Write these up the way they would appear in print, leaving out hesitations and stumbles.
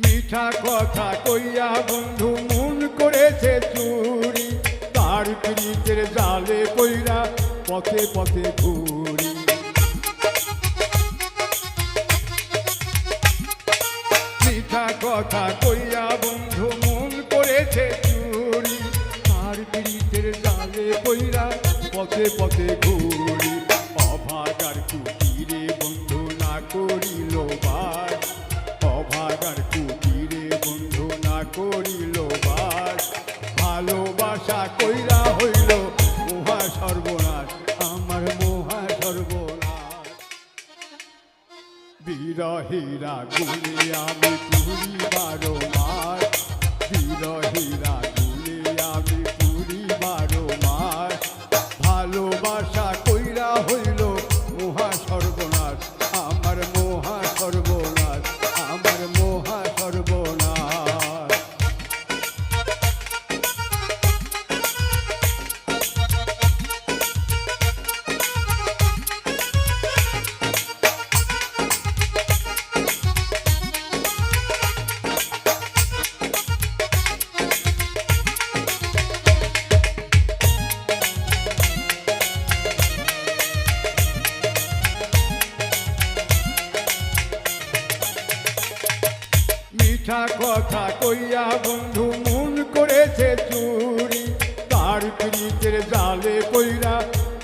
মিঠা কথা কইয়া বন্ধু মন করেছে চুরি, তার প্রীতের জালে কইরা পথে পথে ঘুরি। মিঠা কথা কইয়া বন্ধু মন করেছে চুরি, তার প্রীতের জালে কইরা পথে পথে ঘুরি। অভাগার কুটিরে বন্ধু না করিল বাস, অভাগার কুটিরে বন্ধু না করিল বাস। ভালোবাসা কইরা হইল মহা সর্বনাশ, আমার মহা সর্বনাশ। বিরহীরা গুলি আমি পুরি 12 মাস, বিরহীরা গুলি আমি পুরি 12 মাস। ভালোবাসা কইরা হইল মহা সর্বনাশ, আমার মহা সর্বনাশ, আমার মহা সর্বনাশ। মিঠা কথা কইয়া বন্ধু মন করেছে চুরি, তার প্রীতের জালে কইরা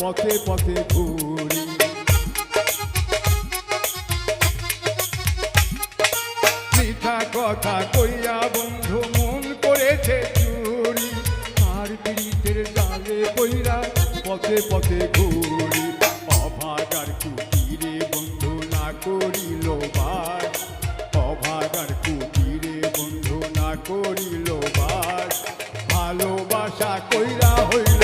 পথে পথে ঘুরি। মিঠা কথা কইয়া বন্ধু মন করেছে চুরি, তার প্রীতের জালে কইরা পথে পথে ঘুরি। অভাগার কুটিরে বন্ধু না করিল বাস, অভাগার কুটিরে বন্ধু না করিল বাস। ভালোবাসা কইরা হইল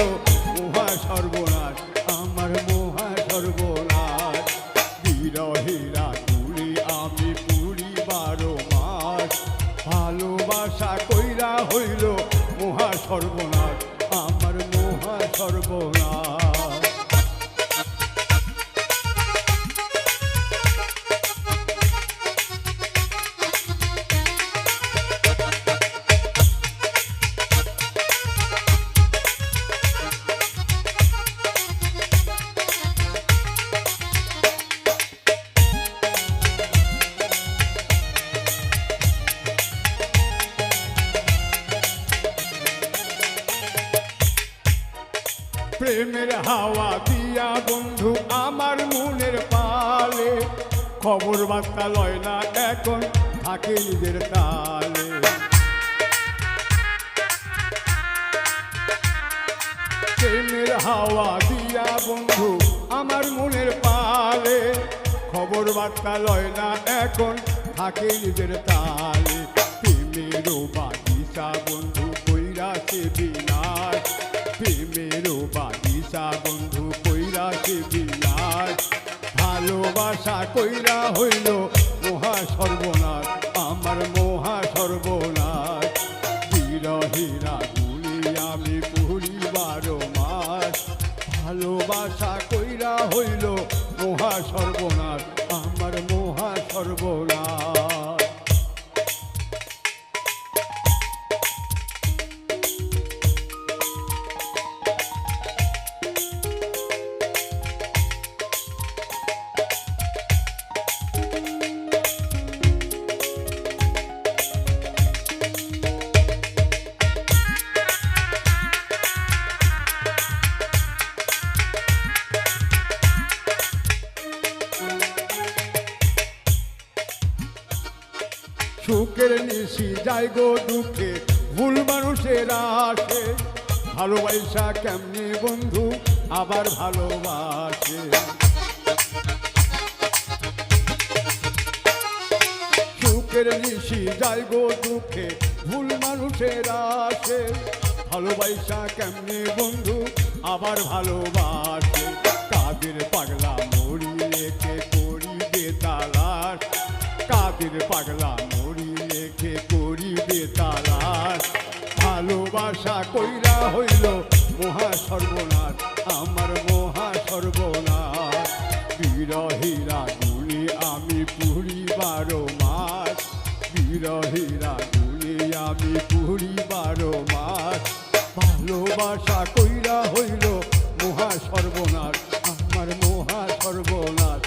মহা সর্বনাশ, আমার মহা সর্বনাশ। বিরহীরা গুলি আমি পুরি 12 মাস, ভালোবাসা কইরা হইল মহা সর্বনাশ, আমার মহা সর্বনাশ। প্রেমের হাওয়া দিয়া বন্ধু আমার মনের পালে, খবর বার্তা লয় না এখন থাকে নিজের তালে। প্রেমের হাওয়া দিয়া বন্ধু আমার মনের পালে, খবর বার্তা লয় না এখন থাকে নিজের তালে। প্রেমেরও বাগিচা বন্ধু কইরাছে বিনাশ, প্রেমেরও বাগিচা বন্ধু কইরাছে বিনাশ। ভালোবাসা কইরা হইল মহা সর্বনাশ, আমার মহা সর্বনাশ। বিরহীরা গুলি আমি পুরি 12 মাস, ভালোবাসা কইরা হইল মহা সর্বনাশ, আমার মহা সর্বনাশ। সুখের নিশি যাই গো দুঃখে ভুল মানুষের আসে, ভালোবাসা কেমনি বন্ধু আবার ভালোবাসে। সুখের নিশি যাই গো দুঃখে ভুল মানুষের আসে, ভালোবাসা কেমনি বন্ধু আবার ভালোবাসে। কাদের পাগলা মরি রেখে করিবে তালাশ, কাদের পাগলা মরি রেখে করিবে তালাশ। ভালোবাসা কইরা হইল মহা সর্বনাশ, আমার মহা সর্বনাশ। বিরহীরা গুলি আমি পুরি 12 মাস, বিরহীরা গুলি আমি পুরি 12 মাস ভালোবাসা কইরা হইল মহা সর্বনাশ আমার মহা সর্বনাশ